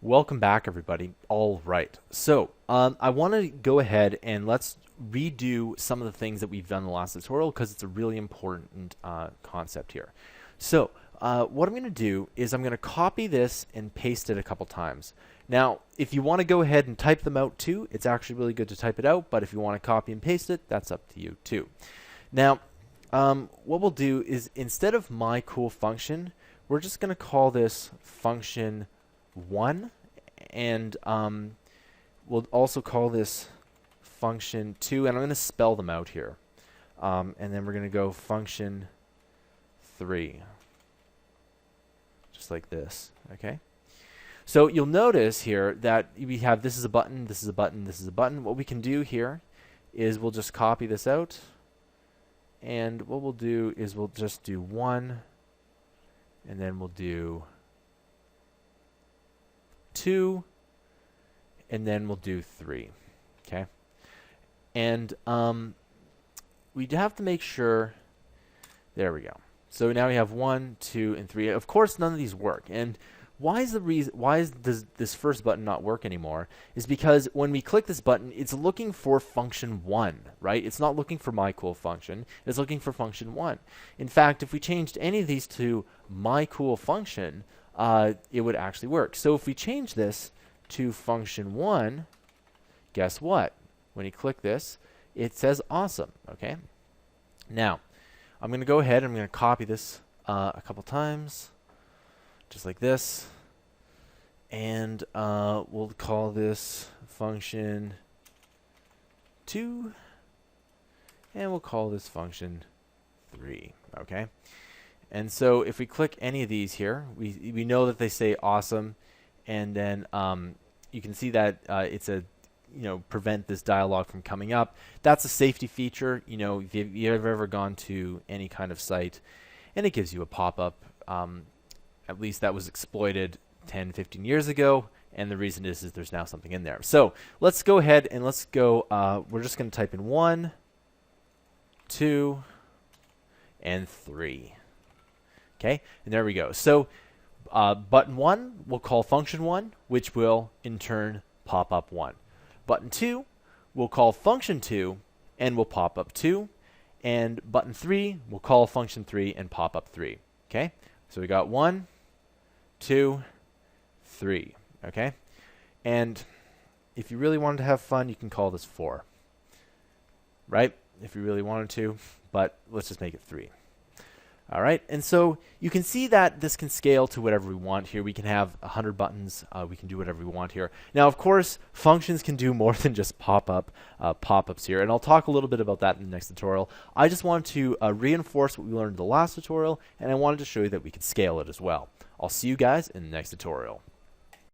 Welcome back, everybody. All right. So I want to go ahead and let's redo some of the things that we've done in the last tutorial because it's a really important concept here. So what I'm going to do is I'm going to copy this and paste it a couple times. Now, if you want to go ahead and type them out too, it's actually really good to type it out. But if you want to copy and paste it, that's up to you too. Now, what we'll do is instead of my cool function, we're just going to call this function 1, and we'll also call this function 2, and I'm going to spell them out here. And then we're going to go function 3, just like this. Okay. So you'll notice here that we have this is a button, this is a button, this is a button. What we can do here is we'll just copy this out, and what we'll do is we'll just do 1, and then we'll do 2, and then we'll do 3. Okay, and we have to make sure. There we go. So now we have 1, 2, and 3. Of course, none of these work. And why is the reason? Does this first button not work anymore? Is because when we click this button, it's looking for function 1, right? It's not looking for my cool function. It's looking for function 1. In fact, if we changed any of these to my cool function, it would actually work. So if we change this to function 1, guess what? When you click this, it says awesome. Okay. Now, I'm going to go ahead and I'm going to copy this a couple times, just like this, and we'll call this function 2, and we'll call this function 3. Okay. And so if we click any of these here, we know that they say awesome, and then you can see that it's a prevent this dialog from coming up. That's a safety feature. If you've ever gone to any kind of site and it gives you a pop-up, at least that was exploited 10, 15 years ago, and the reason is there's now something in there. So let's go ahead and let's go. We're just going to type in 1, 2, and 3. Okay, and there we go. So button 1 we'll call function 1, which will in turn pop up 1. Button 2 we'll call function 2, and will pop up 2. And button 3 we'll call function 3 and pop up 3. Okay, so we got 1, 2, 3. Okay, and if you really wanted to have fun, you can call this 4. Right? If you really wanted to, but let's just make it 3. All right, and so you can see that this can scale to whatever we want here. We can have 100 buttons. We can do whatever we want here. Now, of course, functions can do more than just pop-ups here, and I'll talk a little bit about that in the next tutorial. I just wanted to reinforce what we learned in the last tutorial, and I wanted to show you that we could scale it as well. I'll see you guys in the next tutorial.